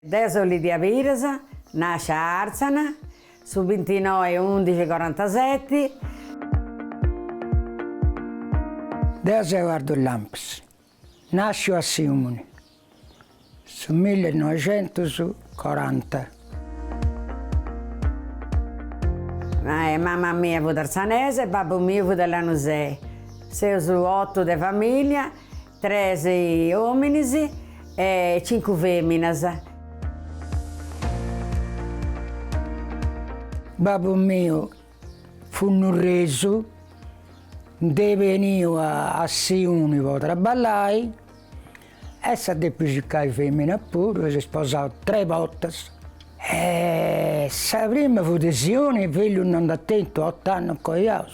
Deo sono Lidia Pires, nasce a Arzana, su 29/11/47. Deo sono Edoardo Lampis, nasce a Siumuni, su 1940. Mamma mia fu d'Arzanese, babbo mio fu dell'Anusei. Siamo 8 di famiglia, 13 uomini e 5 femmine. Babbo mio fu un reso, veniva a Siuni per lavorare e si è cercare femmina pure, si è sposato 3 volte. E la prima fu di Siuni, il figlio non attento, 8 anni con io.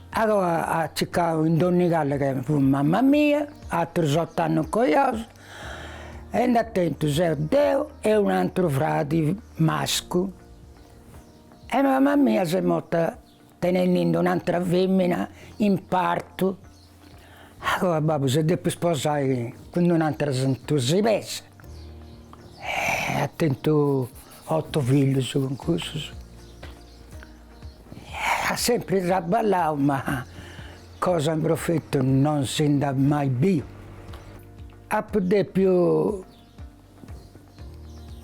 Allora ha cercato in Donnicalle che fu mamma mia, altri 8 anni con io. E attento c'era Deo e un altro frate maschio. E mamma mia si è morta tenendo un'altra femmina in parto. Allora babbo si deve sposare con un'altra sentosa. E attento 8 figli con questo. Ha sempre traballato, ma cosa in profetto non si andava mai più. A poter più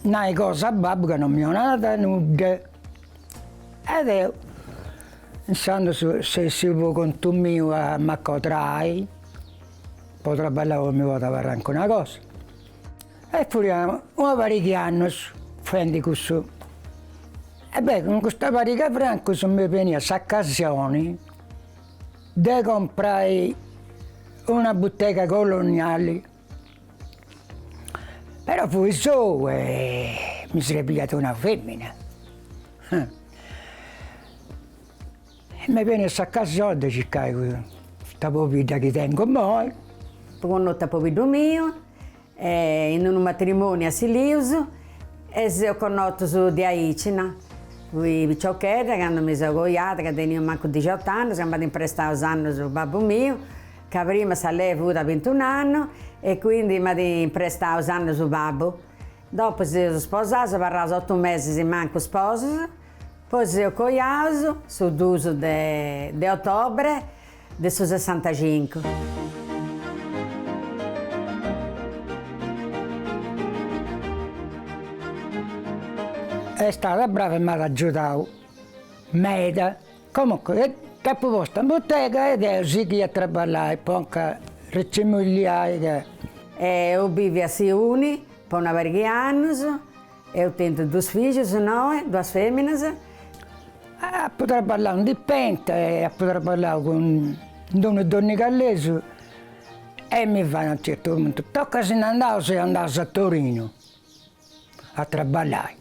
una cosa a babbo che non mi ha nata nuda. Ed io, pensando se si può conto mio a m'accotrai, potrà parlare con mio padre per anche una cosa. E furiamo, una parecchi anni, fendi questo. E beh, con questa parecchia franco se mi veniva occasione di comprare una bottega coloniale. Però fui su e mi sarei pigliato una femmina. E mi viene questa occasione di cercare questa popita che tengo mai. Con popito mio, in un matrimonio a Siliuso, e se ho conosciuto di Aicina. I picciochetti che hanno messo goiata, che tenevano manco 18 anni, siamo andati in prestare usando sul babbo mio, che prima lei fu da 21 anni e quindi mi ha prestato usando sul babbo. Dopo si sono sposati, sono parlato 8 mesi manco sposi, poi si sono coiati sul 2 di ottobre del 65. È stata brava e mi ha aiutato. Meda. Comunque, capo posto in bottega ed è così che ha lavorato, poi anche riccimugliare. Io vivo a Siuni, per una parecchi anni, e ho tenuto 2 figli, 2 femmine. Potrei parlare un dipende, potrei parlare con Don Donnicallese e mi fa a un certo punto, tocca se ne andavo se andavo a Torino a lavorare.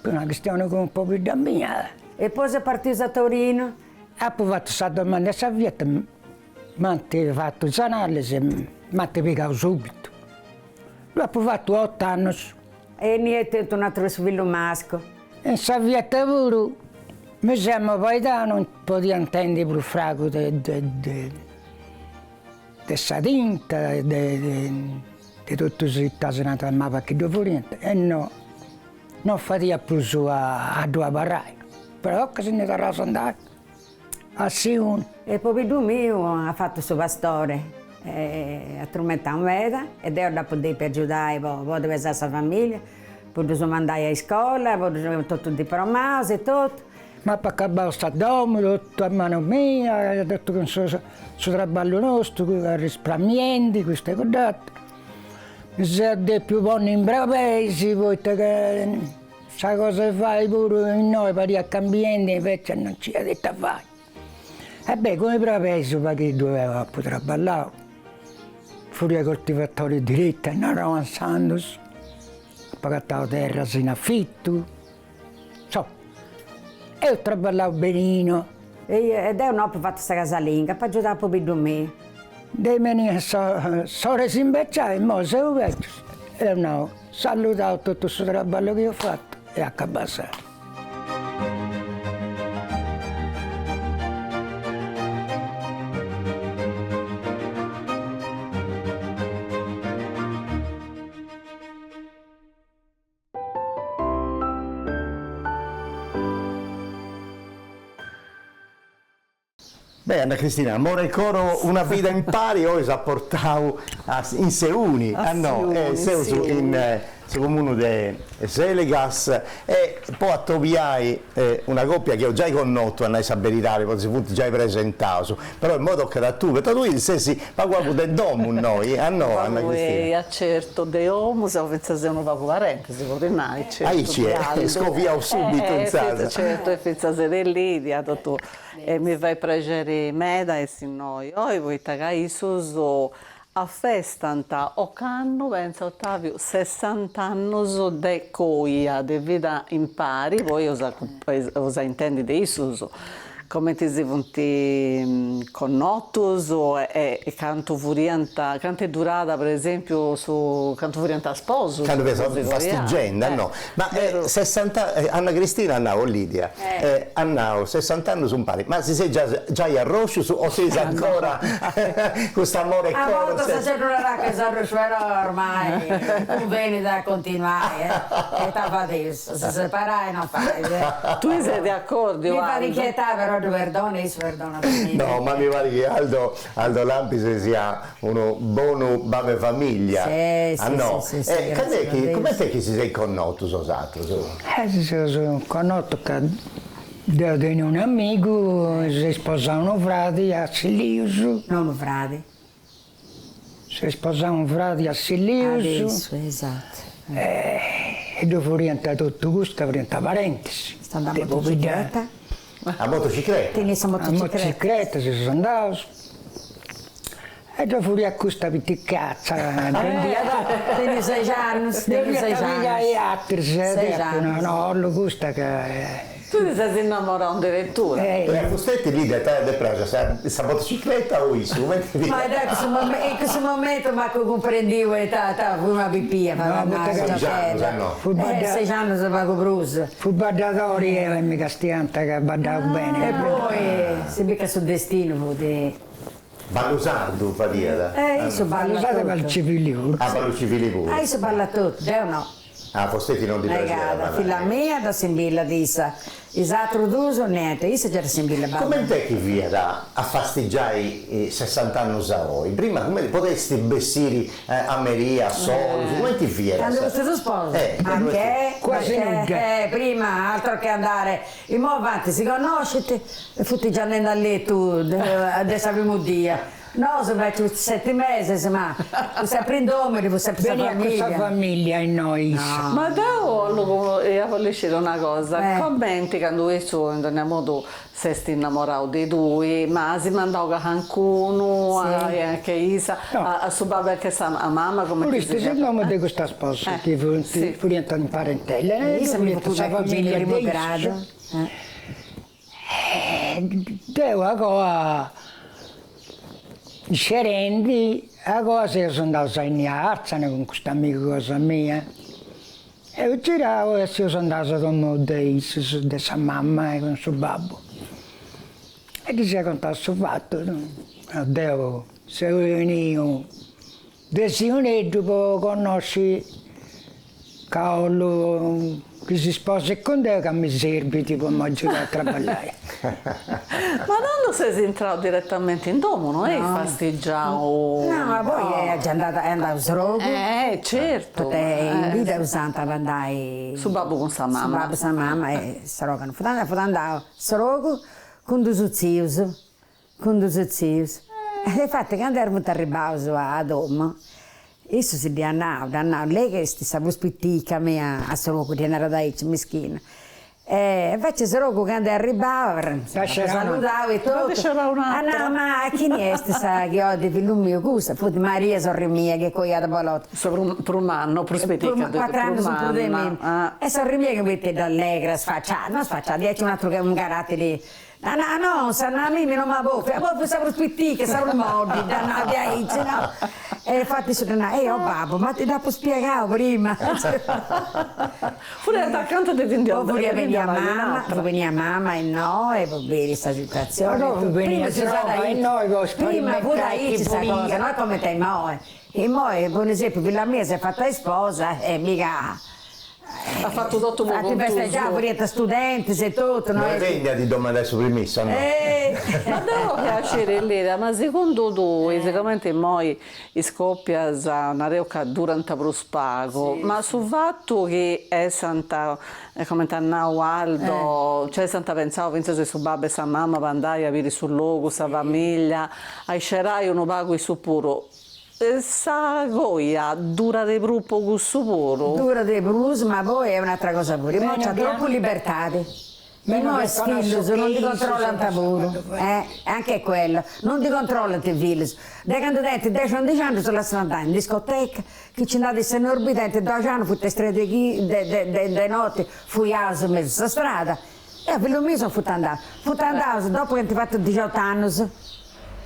Per una questione con un po' più da mia. E poi è partito a Torino? Ha poi fatto questa domanda a Savietta, mi ha fatto l'analisi, mi ha piegato subito. Lui ha poi fatto 8 anni. E niente, un altro figlio maschio. In Savietta pure, mi siamo paesani, non potevo intendere più frago di questa tinta, di tutte queste cose che non mi più fuori. E no. Non fatica più su a 2 barrai, però che se ne sarà andare a Siuni. E il popito mio ha fatto il suo pastore, ha tormentato un veda ed io dopo di per aiutare poi deve essere la famiglia, poi sono andare a scuola, poi sono tutto diplomato e tutto. Ma per acabare questa domo, tutto a mano mia, tutto con il suo lavoro nostro, con i risparmienti, queste cose. Se è più buono in paesi, perché questa cosa fai pure in noi per i cambiamenti, invece non ci ha detto a fare. E beh, come paesi perché doveva poter ballare, fuori ai coltivatori diretti, non avanzando, pagato terra in affitto, so. E ho lavorato benino. Ed è un po' fatto questa casalinga, per aiutare il popito mio. Dei meni sono resi invecchiati, ma se ho vecchio, e no, salutato tutto questo lavoro che ho fatto e a cabasare. Beh, Anna Cristina, amore e coro, una vita in pari, ora si ha portato in Seuni, su comune di Selegas, e poi a Tobiai una coppia che ho già conosciuto, a Saberitare, poi si punti già presentato, però in modo che da tu, perché tu stessi, ma guarda del domo noi, no, Anna Cristina. Certo, de homo, se pensa se uno va con parente, si può dire, certo. Ahí c'è, scoviamo subito in casa. Certo, e pensa se lì, ha detto, e mi vai a prendere meda e si noi, voi tagai suso, a festanta o canno, pensa Ottavio, 60 anni de coia, de vita in pari, voi osa intendi de isuso, come ti si punti connottus e canto furianta, canto è durata per esempio su canto furianta sposo. Canto fastigenda, no. Ma 60, Anna Cristina andavo, Lidia, andavo 60 anni su un pari, ma si sei già arroscio o sei ancora questo amore a volte se c'è una che si arroscerà ormai, non vieni da continuare, e t'ha adesso, se separai non fai. Tu sei d'accordo? Mi fa richietare però perdona. No, ma mi pare che Aldo Lampis sia uno buono bave famiglia. Sì, come te che si sei connotto sosato? Si sono connotto che di un amico, si sposavano frati a Silius. Non un frate. Si sposavano frati a Silius. Adesso, esatto. E dopo rientrato tutto questo, rientra parentesi. Sta andando a motocicletta. A motocicletta? Tenesse A motocicletta si sono andato. E dopo riaccosta per ti cazzo. Tieni 6 anni. Devi capire gli altri, no, lo gusta che... Tu ti sei innamorato di vettura? Costetti lì da te preso questa motocicletta o isso? Ma in questo momento ma comprendivo una pipia, ma no. 6 anni si pago Bruce. Fu baddatori e mica stianta che baddavo bene. E poi si mica sul destino di... Ballusardo fa dire? Io so balla tutto. Per civili pure. Ah, ballo civili pure? Io so balla tutto, o no? Ah, Costetti non ti piace? Figlia mia da Simbilla disse, esatto duso niente, io so già Simbilla balla. Come te che via a fasteggiare 60 anni a voi? Prima come potresti bessire a Meria, a Solo, come ti via? Quando stesso sposo? Perché prima altro che andare, e mo avanti si conoscete e futti già andando a letto, adesso abbiamo dia. No, se vai 7 mesi, ma sempre in domani, sempre famiglia. Bene, questa famiglia in noi. No. Ma da volevo dire una cosa, commenti quando andiamo tu sei innamorato di due, ma si mandava a qualcuno, anche Isa, a suo babbo che sa a mamma come ti dice? Questo è il nome di questa sposa, che diventa in parentela. Isa mi ha fatto famiglia di primo grado. Devo ancora... Scerendi, a cosa io sono andato a Arzane con questa amica cosa mia. E io giravo e sono andato con sua mamma e con suo babbo. E ti sei contato sul fatto, devo, se io desidero dopo conosci Caolo che si sposa con te che mi serve tipo a mangiare a lavorare. Ma non sei entrato direttamente in domo, non è fasteggiato? No, ma poi è già andato a Srogo. Certo. In vita usata per andare... Su babbo con sa mamma. Su babbo con sa mamma e Srogo. Fu andato a Srogo con due zios. E infatti quando eravamo arrivati a domo, isso si andava, lei che stava spittica a Srogo, di andare da Iccia, meschina. Invece Srogo quando arrivava, salutavo e tutto. No, ma chi è questa che ho di figlio mio? Scusa, fu di Maria, sorella mia, che coi da bolotto. Per un anno, per spettica. 4 anni su più di me. E sorella mia che mette d'allegra, sfacciata, non sfacciata, dice un altro che un carattere. No, sanno a me non mi boffa, a voi siamo spitticche, siamo morti, dannati a Iccia, no? E infatti sono babbo, ma ti devo spiegare prima. Pure attaccante di Tindione. Poi veniva mamma e no, e poi vedi questa situazione. Prima si usava e noi, prima pure a Iccia questa cosa, non è come te, mo. E mo, per esempio, la mia si è fatta sposa e mica... Ha fatto tutto Fatti molto festeggiare, pure studenti e tutto. Non no? vegna di domandare su permesso, no? Ma devo piacere Leda, ma secondo tu, sicuramente poi scoppia una reuca durante lo spago, ma sul fatto che è Santa, come t'annau Aldo, cioè Santa penso se su babbo e sa mamma per andare a vedere sul luogo, sa famiglia, a scerai uno pago su puro. Sa goia dura di gruppo con su puro? Dura di brus, ma poi è un'altra cosa pure. Ma c'è piano. troppo libertà. Bene, No, bene, figlio, non ti controllano lavoro, anche quello, non ti controllano i figli. Da quando denti 10-11 anni sulla strada, in discoteca, chi ci andava in orbita, 12 anni, fu strade di notte, fui a mezzo sulla strada. E figlio mio sono andato, dopo che ti ho fatto 18 anni,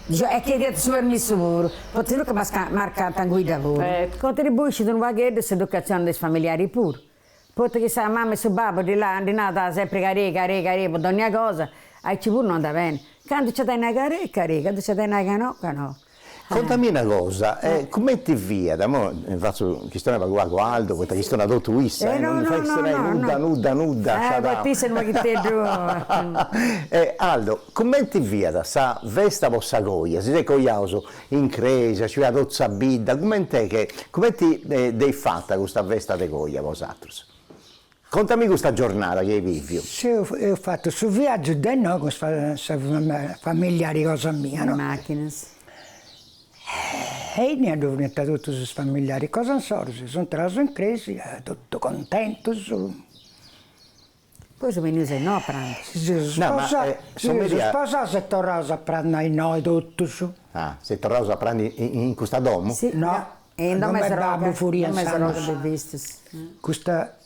e chiedete su permesso lavoro, potete che mi ha marcato in guida lavoro. Contribuisci ad un vaghetto sull'educazione dei familiari pure. Poi che sa mamma e suo babbo di là, di nata sempre carica, per ogni cosa, e ci pure non da bene. Quando c'è una carica, quando c'è una canocca, no. Contami una cosa, come ti via? Da mo faccio questione per guardo Aldo, questa questione da tu non mi fai questione nuda. Ma ti sei che te giù. Aldo, come ti via da sa vesta vostra goia? Si sei coiauso in cresa, ci vado tozza bidda, come ti dei fatta questa vesta de goia vosaltri? Contami questa giornata che vivi. Sì, ho fatto sul viaggio di no, con questa familiare cosa mia, no? Macchine. E ne hanno venuto tutti i familiari, cosa non so, sono traso in crisi, tutto contento. Poi sono venuti no a pranzo. Si sposa se tornato a prendere noi tutti. Ah, sei tornato a prendere in questa domo? Sì, no. E non mi sono visto. Questa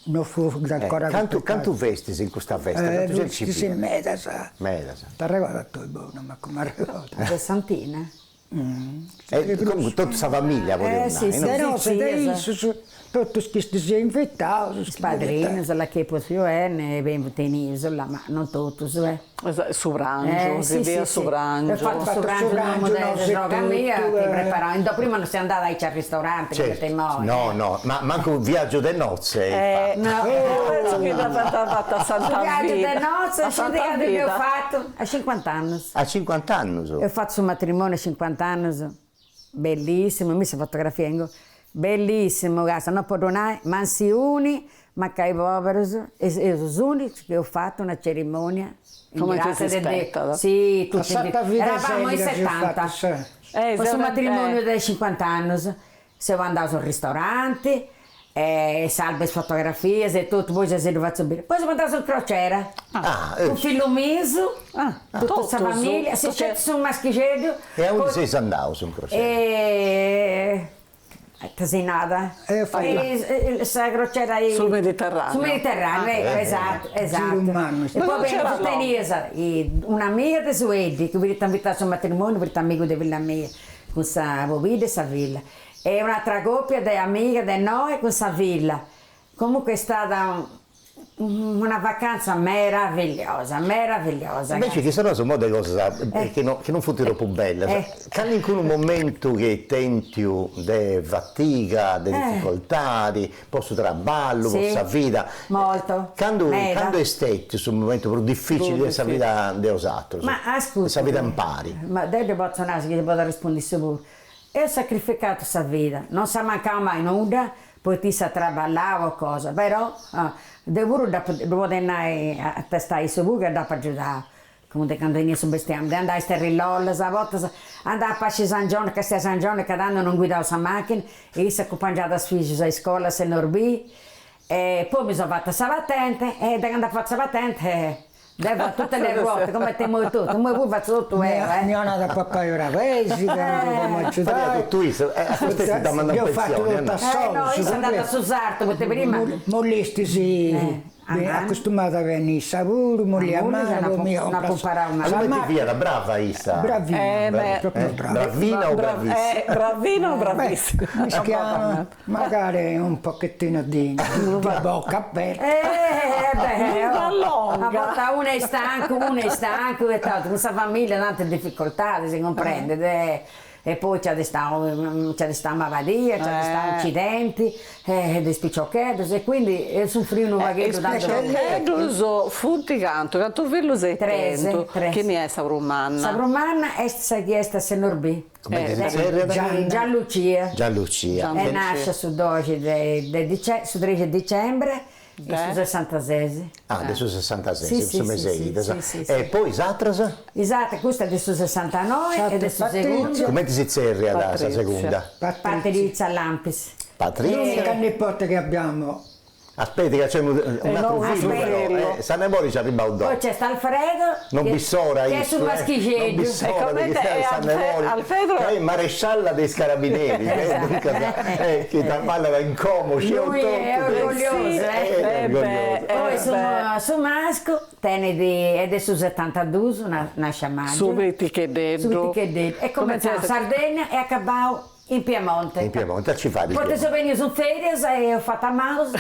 non fu ancora Quanto vesti in questa veste? Vestisi in Medasa. Ti ricordo tu, non mi ricordo. Da Santina? Comunque tutta questa famiglia poteva tutti questi si infettati. Spadrini, la che possiamo, ben tenuti là, ma non tutti. Sovrangio, si via sovrangio. Ho fatto sovrangio nella modella droga mia, ti preparavo. Prima non si andava al ristorante, no, ma manco un viaggio di nozze. No, penso che l'ha fatta a Santa Vita. Il viaggio di nozze, che ho fatto a 50 anni. A 50 anni? Ho fatto un matrimonio a 50 anni, bellissimo, mi si fotografia, bellissimo, non può donare, ma si uni, ma che i poveri, e sono unici che ho fatto una cerimonia. Come ti si aspetta? Sì, tutti eravamo in 70. Questo matrimonio dei 50 anni, siamo andati al ristorante, salve fotografie e tutto, poi ci siamo fatti bene. Poi siamo andati in crociera, un figlio miso, tutta questa famiglia, si c'è un maschicello. E a dove sei andato in crociera? Tasinata, la crociera sul Mediterraneo. Sul Mediterraneo, esatto. E poi venne un'amica di Suedi che mi ha invitato al matrimonio, per amico di Villa mia, con sa Bovide e sa Villa. E un'altra coppia di amiche di noi con sa Villa. Comunque è stata una vacanza meravigliosa. Invece che sono molte cose che non fu troppo belle. Quando in un momento che tenti di fatica, di difficoltà, di posso traballo, possa vita. Molto. Quando è stato un momento più difficile della vita degli altri? Ma ascolta. Questa vita impari. Ma deve posso nascere che posso rispondere pure. Io ho sacrificato questa vita, non sa mancare mai nulla, poi ti sa lavorare o cosa, però devo andare a testare su buco e dopo aiutare. Come quando io sono bestiame, andare a sterrillolla, a volte andare a Pasci San Giorgio, che stia San Giorgio, che anno non guidavo la macchina, e io sono accompagnata a figli a scuola, se non rubì, e poi mi sono fatta la patente, e da quando ho fatto la patente, devo tutte le ruote, come te muovi tutto, come vuoi faccio tutto Mi ho andato a papà Euravesi, che non mi aiutare. Tu ti da mandare in pensione. No, io sono andata su Sarto, perché prima... Mollisti sì. Accostumata a venire sapore, moglie a mano, non può imparare una cosa. Come ti via, brava Issa? Bravina, proprio brava. Bravina o bravissima? Bravina o bravissima? Si chiama magari un pochettino di bocca aperta. A volte uno è stanco e tanto, questa famiglia ha tante difficoltà, si comprende. e poi c'è sta maladia, c'è sta incidenti, di spicciocchetti, e quindi soffrivano un vaghetto da Spicciocchetti, funti canto vello sei Treze. che ne è Savrumanna? Savrumanna è sta chiesta se Norbi. Come si dice? Gianlucia. Gianlucia. E nasce su 13 dicembre del 66. Ah, del 66, Sì, sì, sì. E poi Satrasa? Esatto, questa è del 69 e del secondo. Come ti si zerri ad asa seconda? Patrizia Lampis. Patrizia? L'unica nipote che abbiamo. Aspetti che c'è un altro figlio però, Sannemori ci arriva un Poi dopo. c'è sta Alfredo Non bissora che è sul non maschiceggio. bissora come di te, che Sannemori, Alfredo- che è il maresciallo dei carabinieri, che da male va in como, Lui è orgoglioso, Poi su Masco è del 72, una sciamaglia. Subiti che dentro. E come sta Sardegna e a Cabao in Piemonte. in Piemonte ci fa di Poi sono venuto su ferie e ho fatto a mouse.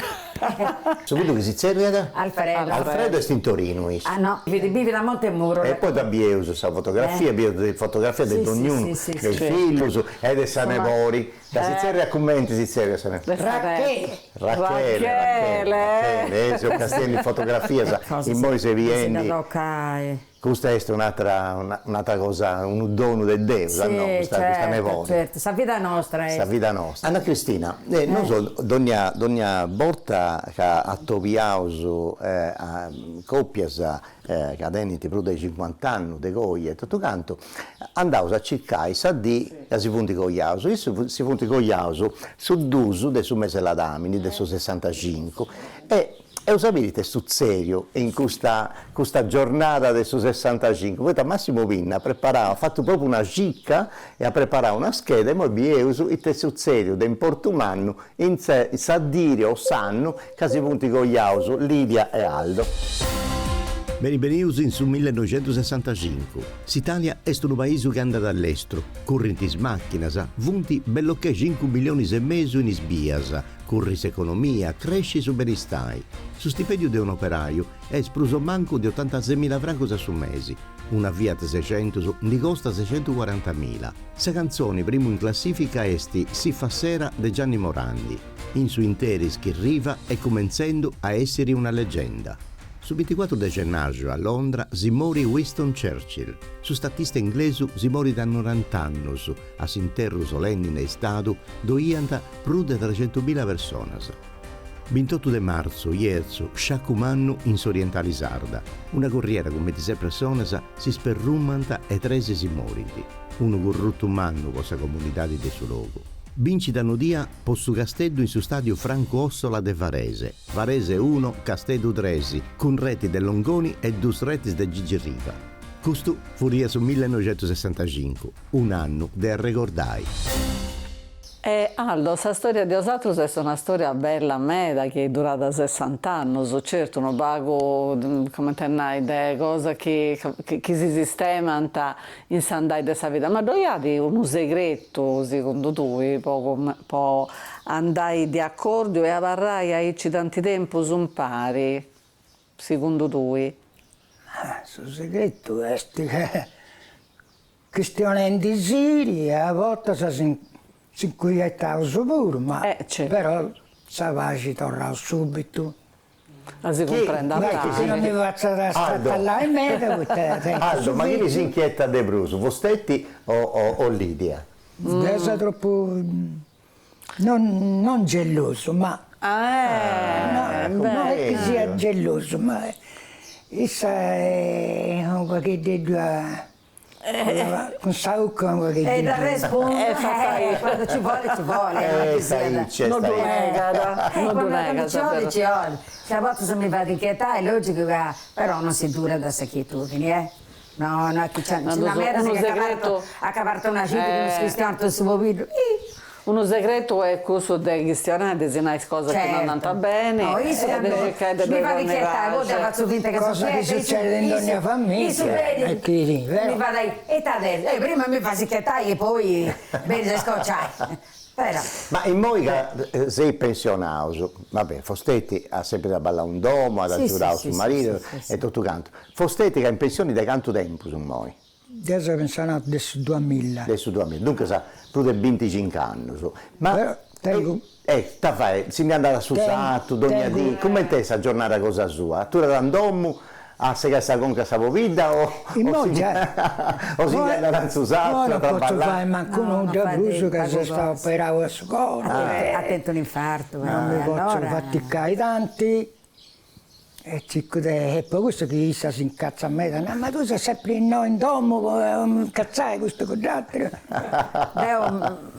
Subito che si zerri ad Alfredo. è in Torino. Ah no, vivi da Montemuro. E poi da Bieuso, sa fotografia, fotografia Sì, di ognuno, sì, del sì. figlio, e del Sannemori. Da Sizzerri a commenti, Sizzerri Rachele, Ezio Castelli in fotografia, in Moise Viendi. Questa è un'altra cosa, un dono del Dio, Sì, no? Questa nevone. certo, sa vita nostra. Sa vita nostra. Anna Cristina, non so, dogna volta che a Tobiauso a coppias che hanno più di 50 anni di goglie e tutto canto, andavo a cercare sa di che si funti con Iauso. Io si funti con Iauso su Dusu del suo mese la Damini del suo 65 e lo sapete sul serio in questa giornata del suo 65, poi Massimo Pinna ha fatto proprio una cicca e ha preparato una scheda e poi abbiamo usato il sul serio del Portumanno in sa dire o sanno che si punti con Iauso, Lidia e Aldo. Benvenuti in su 1965. L'Italia è un paese che anda dall'estero, correnti macchine, vunti bello che 5 milioni e mezzo in sbias, corri economia, cresce su benistai. Su stipendio di un operaio è espluso manco di 86.000 franchi su mesi. Una Fiat 600 ne costa 640.000. Sa canzone primo in classifica esti Si fa sera de Gianni Morandi. In su interi schirriva e comenzando a essere una leggenda. Su 24 de gennaio a Londra si muore Winston Churchill. Su statista inglese si muore da 90 anni, a s'interro solenne in stato doianta più di 300.000 persone. 28 de marzo, ierzo, sciacumanno in Sorientali Sarda. Una corriera con 26 persone si sperrumanta e 13 si moriti. Uno corrotto umano con la comunità di suo luogo. Vinci da Nodia posto Castello in su stadio Franco Ossola de Varese. Varese 1, Castello 3, con reti de Longoni e 2 reti de Gigi Riva. Questo furia su 1965, un anno del ricordai. Aldo, questa storia di Osatros è una storia bella, meda, che è durata 60 anni, certo, non pago, come te ne delle cose che si sistemano in sandai della vita, ma dove hai un segreto, secondo tu, può andare di accordo e avrai aici tanti tempo su pari, secondo tu? Il segreto è che stiamo in disiri e a volte si inquietava pure, ma però si torna subito. La si comprende a se non mi faccio stare là in mezzo, Aldo, ma chi si inquieta De Bruso? Vostetti o Lidia? È troppo non geloso, ma non è che sia geloso, ma essa è un qualche di due. Un sauco che la risposta quando ci vuole non nega se a volte se mi va di inquietare è logico che però non si dura da secchietudini no chi c'è una mera che ha cavato una cifra che non si cristiano su mobilio. Uno segreto è questo dei cristiani, disegnare cose che non andano bene. No, io mi fa inquietare, voi faccio finta che cosa che succede in ogni famiglia. Mi fa dai, e adesso, prima mi fa inquietare e poi bene scocciare. Ma in Moica sei pensionato, vabbè, Fostetti ha sempre da ballare un domo, ha giurato su marito e tutto canto. Fostetti che è in pensione da quanto tempo su Moi? adesso pensano adesso 2000. Adesso 2000. Dunque sa, tu hai 25 anni. Ma Però tengo- ta fai, si mi è andata su satto, tengo- come te sta giornata cosa sua? Tu eri andommo a se che sta con casa vita o mo si già. o si è andata su satto Non a posso fare traballare? manco No, un non già fa bluso dei che si sta cose. operato a scuola. Ha tento un infarto. Non mi posso allora, faticare tanti. E poi questo che si incazza a me, dice, ma tu sei sempre in domo, cazzai questo quadratero.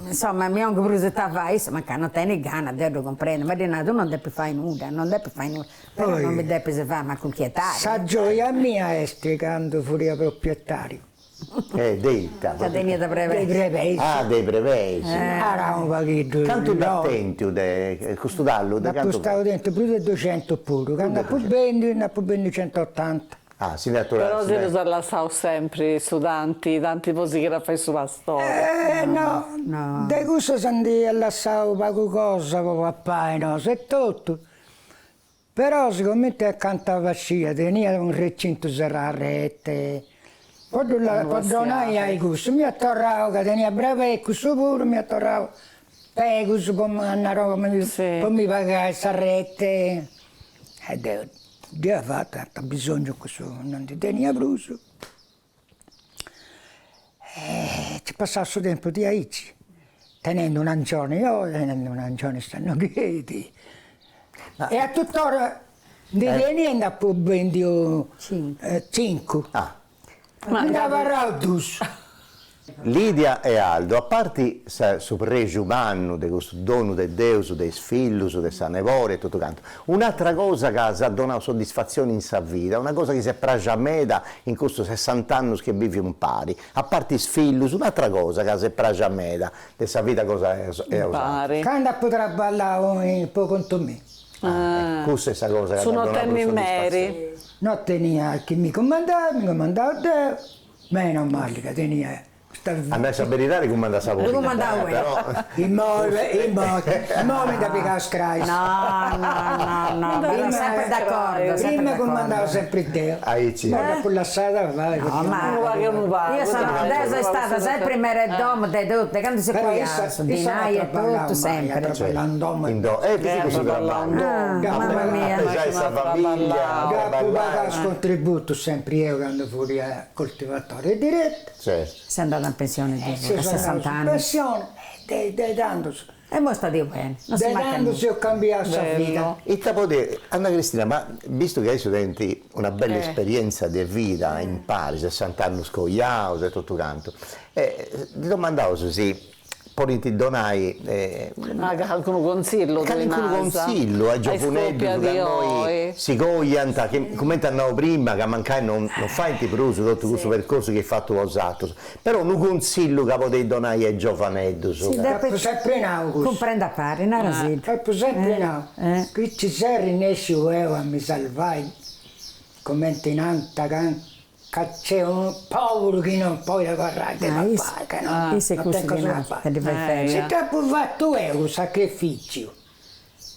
insomma, mio oncle Bruce stava ma che non tieni gana, devo comprendere, ma di tu non devi fare nulla, però Poi- non mi devi fare ma conchietare. Sa gioia mia è quando fuori a proprietario. Detta. Che degna da Dei breve. prevesi. Ah, dei prevesi. Era un pacchetto. Canto d'attenti, questo dallo, Da canto. stavo dentro più di 200 pure, quando più 20, 180. Ah, si ne Però si usano sempre studenti, tanti posti che la fai sulla storia. No, di questo si andava a lasciare poco cosa con papà, no, se tutto. Però sicuramente accanto alla fascia tenia un recinto serrarette. Poi donai ai gusti, mi attorravo che tenia brave questo pure, mi attorravo pegus, poi mi pagava sarrette. E Dio ha fatto, ha bisogno questo, non ti tenia bruso. Ci passava il suo tempo di aici, tenendo un angione io, tenendo un angione stanno quieti. E a tuttora di niente a più 25. Ah. Andava a Raudus. Lidia e Aldo, a parte su pregio umano, di questo dono di Dio, dei figli, di questa nevore e tutto quanto, un'altra cosa che ha donato soddisfazione in sa vita, una cosa che si è presa a me in questi 60 anni che vive un pari, a parte i figli, un'altra cosa che si è presa a me di questa vita cosa è usata. Pare. Quando potrà ballare un po' contro me. Questa è questa cosa che ha Sono donato temi soddisfazione. meri. Non tenia chi mi comandava Dio, meno male che tenia. Andai a beritare come andava a Come andava, però Il momento da piccare scrai. No, sono sempre d'accordo. Prima comandava sempre Dio. Aici. Ma dopo lasciata vai. No, ma Uno va che uno va. io sono adesso è stata sempre meredom di tutte, quando si cuiasse, di nai e tutto sempre. Così così Mamma mia, questa famiglia, Dopo pagare il contributo sempre io quando fuori a coltivatore diretto. certo. Sei andata in pensione a Se 60 sono in anni. pensione, dandosi. E mo sta Dio bene, non si manca Dandosi ho cambiato la vita. E te poter, Anna Cristina, ma visto che adesso senti una bella esperienza di vita in Pari, 60 anni scogliato e tutto quanto, ti domandavo se sì, poi ti donai Alcun consiglio consiglio ai giovanetti che noi si cogliano, come ti andavo prima, che mancai non fai in pruso tutto questo percorso che hai fatto usato, però un consiglio che potevi donare ai giovanetti. Dopo sempre in August. comprende a pari, non era sì. Dopo sempre no. Qui ci sei rinesci a mi salvai, come in anta c'è un povero che non può lavorare, che non fa, che non Questo è non questo tem cosa che da nasce, che fare. ti fai fare. Se dopo fatto è un sacrificio,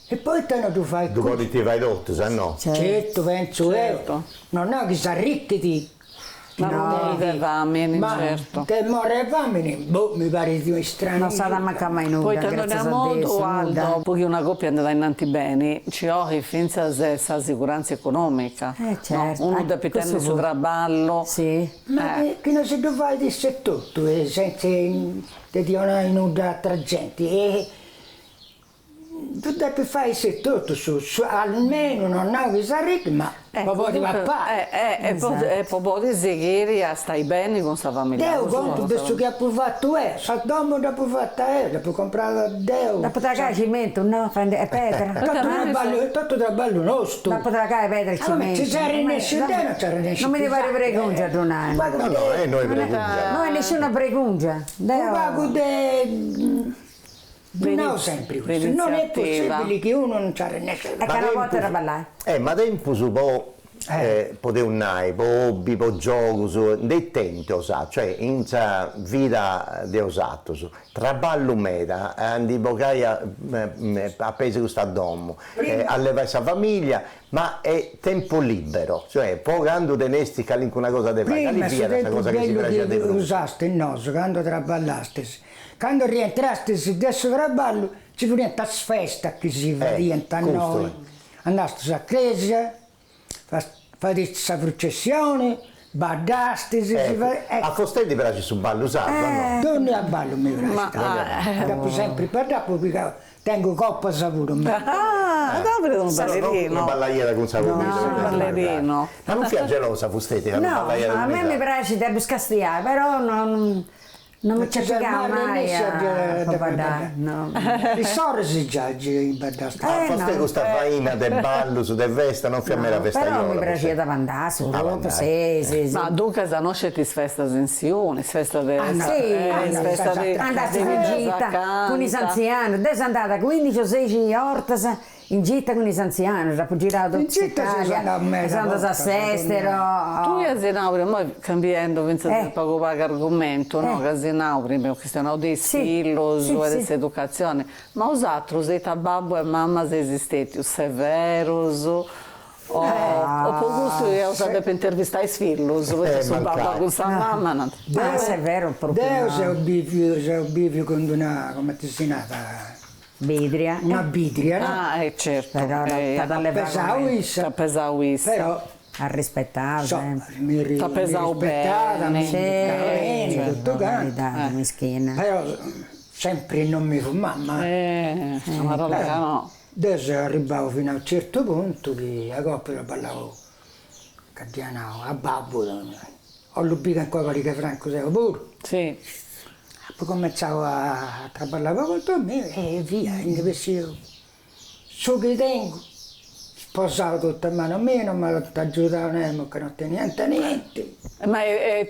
e poi te non tu fai Tu poi ti vai dotto, se no? Certo, penso non è che si arricchiti. Ma non dei famine, Ma certo. te muore famine, mi pare di strano. Non sarà manca mai nulla, Poi grazie torniamo a Dio, molto Aldo, nulla. perché una coppia è andata innanti bene, ci ho finza questa sicurezza economica. Certo, No? Uno anche deve prendere questo sul traballo. Sì. Ma che non si deve fare di sé tutto, senza di dire nulla a altra gente. Tu devi fare sé tutto, almeno non hai che sarri, ma poi ti va a fare. E poi ti segui a stai bene con questa famiglia. Deo quanto adesso che ha fatto sa dopo dopo fatto dopo comprato Deo. Dopo tragare cimento, no, è pedra. Tutto traballo nostro. Dopo tragare pedra e Ah, ma cimento. ci sei rinesci te, non ci rinesci. Non mi devi fare pregungia, Donai. No, noi pregungiamo. Non è nessuna pregungia. Un pago no, sempre questo. Non è possibile che uno non ci rinesci. E che una volta era ballare. Ma tempo su po' potevano po hobby, po gioco, dei tempi osato, cioè in sa vita di osato, traballo meta, andi bocaia appesi questa domo, allevare sa famiglia, ma è tempo libero, cioè quando tenesti calinque una cosa da fare, Prima via se questa tempo cosa che si bello piace che a te. usaste il nostro, quando traballaste, quando rientraste adesso traballo, ci fu niente a festa che si rientra a noi, andaste a chiesa, fate questa processione, baddaste, A Fostelli piace su ballo usato, no? torni a ballo mi piace, dopo sempre dopo tengo coppa sapore. Davvero un Una ballerino. ballaiera con sapore. un ballerino. Ma non fia gelosa Fostetti, No, a me mi piace da buscastiare, però non mi ci pigava mai a badare. No. Le sorelle già in baddaste. A Fostetti no. questa faina del ballo su del vesta, non fiammera festaiola. Però mi piace da andare su roba, sì. Ma dunque se non c'è ti festa insieme, festa di Sì, andate in gita con i anziani, adesso è andata 15 o 16 ortas in gita con i anziani, dopo girato In tutta gita si Italia, sono andata sono andata a Sestero. Tu a Zenauri, ma cambiando, penso che poco paga argomento, no? Che Zenauri, abbiamo questione dei stillos e dell'educazione, ma usatro siete babbo e mamma se esistete, severos, o per gusto io usate per intervistare i figli, su babbo con sa mamma. Ma se è vero, proprio Deo se no. ho bivio con una, come ti si nata, Vidria. una bidria, no? Certo, Però dalle Pesauissa, pesauissa. però ha rispettato sempre. mi T'ha pesato bene. Sì, tutto quanto. meschina. Però sempre non mi fu mamma. Una roba che no. Adesso arrivavo fino a un certo punto che a coppia la ballavo cardiano a babbo. Ho l'ubbica ancora che Franco sei pure. Sì. Poi cominciavo a traballare con me e via, invece so che tengo. Sposavo tutto in mano a me, non mi ha aiutato che non tenía niente. Ma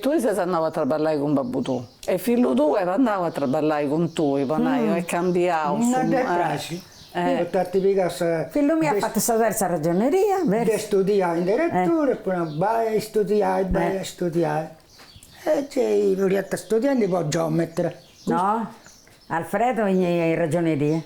tu sei andato a traballare con babbo tu? E figlio tuo andava a traballare con tu, e cambiato. Non è piace. Ho fatto picare. Figlio mio ha fatto questa terza ragioneria, vero? Di studiare in direttura, poi vai a studiare. E c'è voglio studiare, poi già mettere. No? Alfredo in ragioneria.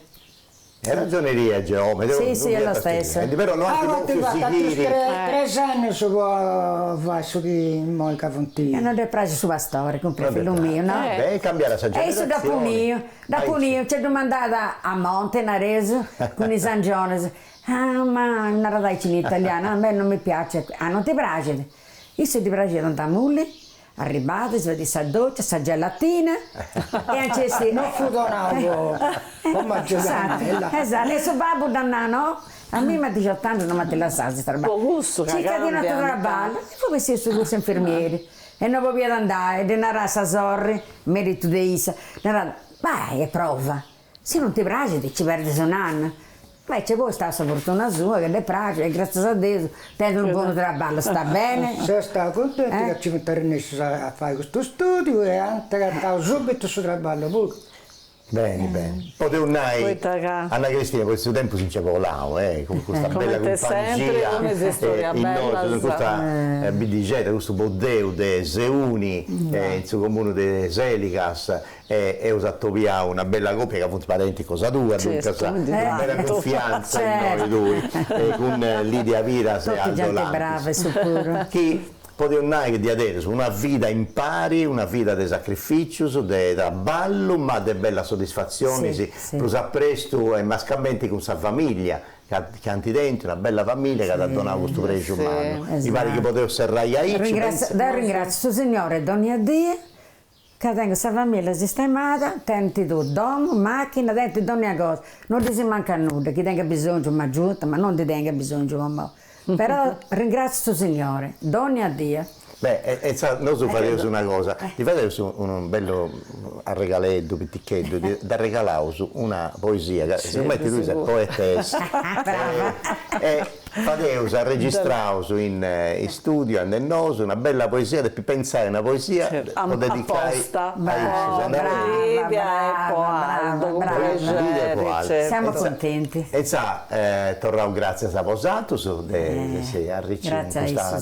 È ragioneria geometrica. Sì, è lo stesso. Però non Ah, più si chiri. 3 anni si può fare su chi molca E fontino. non è preso sulla storia, compre figlio mio, no? Beh, cambiare la E isso dopo io, ci ho domandato a Monte, Nareso, con i San Jones. Ah, ma una radaica in italiano, a me non mi piace. Ah, non ti piace? Isso ti piace non da mulli? Arrivate, si vede sa doccia, sa gelatina e anche se Non futonavo, come esatto, e suo babbo no? A me mi ha 18 anni non mi ha lasciato Con gusto, cittadino a traballa, e poi vestire su corso infermieri e non potevo andare, di una razza sorri, merito di Isa, vai e prova, se non ti piace ci perdi un anno. Beh, c'è poi sta la fortuna sua che le piace e grazie a Dio tengo un buon traballo, sta bene? Se stavo contento che ci metternessi a fare questo studio e anche che stavo subito sul traballo pure. Bene. Potevo andare, Anna Cristina, questo tempo si volava, con questa bella Come sempre, come compagnia, storia bella, con questa bidigetta, questo Boddeu de Seuni, in suo comune di Selicas, e usato via una bella coppia che appunto parenti cosa tua, dunque una bella confianza in noi lui, con Lidia Viras e Aldo gente brava, sicuro. Chi poteva andare di adesso una vita in pari, una vita di sacrificio, di ballo, ma di bella soddisfazione, sì. più presto e mascalmente con sua famiglia, che hanno dentro una bella famiglia che ha donato questo pregio umano. Mi pare che potevo serrare a Ringrazio il Signore, Donna Dio, che tengo questa famiglia sistemata, tenti tu domo, macchina, tenti ogni cosa, non ti si manca nulla, chi tenga bisogno mi aiuta, ma non ti tenga bisogno con me. Però ringrazio il Signore, doni a Dio. Beh, noi faremo una cosa, ti faremo un bello regaletto, pictichetto, da regalare una poesia, secondo me tu sei poetessa, Fadeus ha registrato in studio a Nennoso una bella poesia, e pensare una poesia lo dedicai apposta. Brava, E poi Aldo, con brava. piacere, certo. Siamo contenti. E sa, torrau grazie a Posato, si arricchì grazie a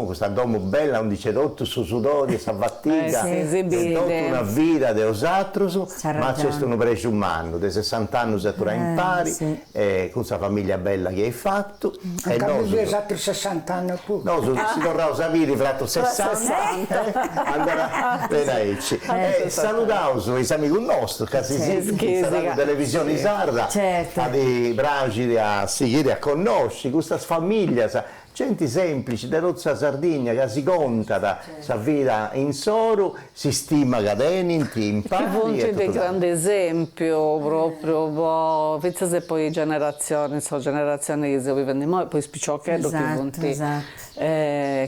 questa domo bella, un dice tutto su sudori, sa vattiga, sì, tutta una vita de osatrus, C'ha ma c'è ragione. stato un precio umano, de 60 anni se tu in pari, sì. con questa famiglia bella che hai fatto, e Anche a noi me esatto 60 anni pure. no, si tornava a sapere fratto 60 allora venaici e salutavo i amici nostri che si la televisione sarda Certo. a dei bravi a seguire a conoscere questa famiglia gente semplice da tutta Sardegna che si conta da sa vita in soro si stima che denti in Che pari punti e di tutto grande esempio proprio, visto se poi generazioni, so generazioni che si vivono poi spicciocchedo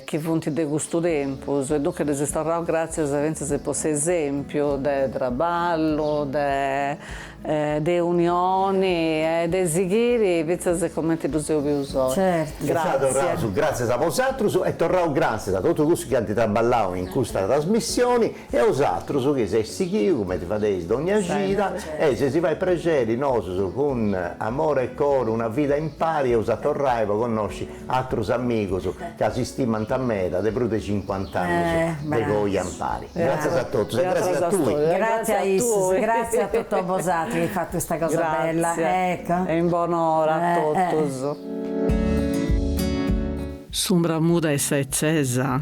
che punti di questo tempo, e dunque si sta grazie a se fosse esempio di traballo, di unioni, di sigiri, visto se commenti tu sei più usati. Certo. Grazie a vosatrus e tornavo grazie a tutti quelli che hanno traballato in questa trasmissione e a vosatrus che sei sicuro come ti fate da ogni gira e se si va a pregere noi con amore e cuore una vita in pari e usa tornare conosci altri amici che si stimano a me da più di 50 anni di voi in pari. Grazie a tutti e grazie a tutti. Grazie a Isus, grazie a tutto Bosato che hai fatto questa cosa bella. Ecco. E in buon ora a tutti. Sombra muda e accesa,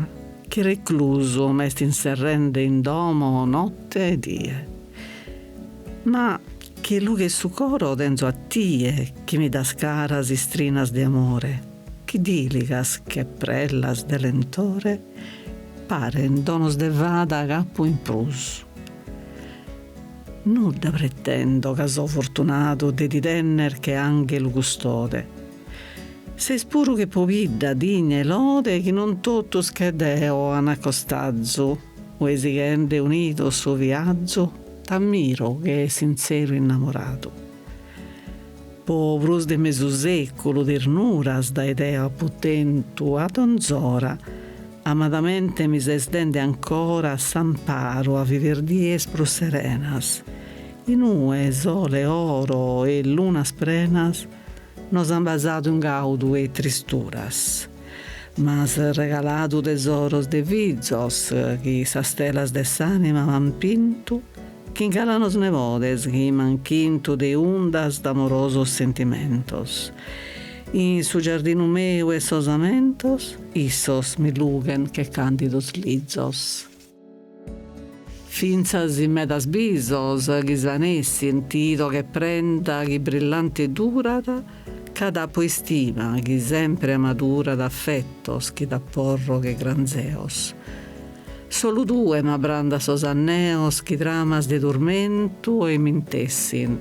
che recluso mesti inserrende in domo notte e die. Ma che lui su coro denzo a tie, che mi da scaras e strinas di amore, che diligas che prellas dell'entore, pare in donos de vada capo in prus. Nulla pretendo che so fortunato de didenner che angelo custode. Se spuro che povidda digne lode che non tutto schedeo anacostazzo o esigente unito suo viaggio t'ammiro che è sincero innamorato. Povrus de mesu secolo dirnuras da idea potentu ad onzora amadamente mi se stende ancora s'amparo a viver dies pro serenas in ue sole oro e luna sprenas nos han basato in gaudu e tristuras, mas regalado tesoros de vizos, que sas telas de s'anima man pintu, que encalanos nevodes, que man quinto de undas d'amorosos sentimentos. In su giardino meu e sosamentos, issos mi luguen que candidos lizzos. Finzas in medas bisos, che svanessin, tito che prenda, che brillante durata, cada poestima che sempre madura d'affettos chi da porro che granzeos. Solo due ma branda sosanneos chi dramas de dormento e mintessin.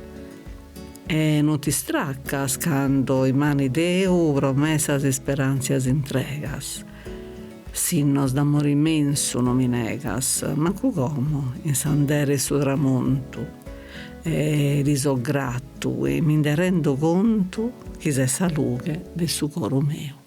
E non ti straccas cando i mani deu promesas e speranzias entregas. Sinnos d'amor immenso non mi negas, ma como in sandere su tramonto. E riso gratto e mi rendo conto che se salughe del suo coro mio.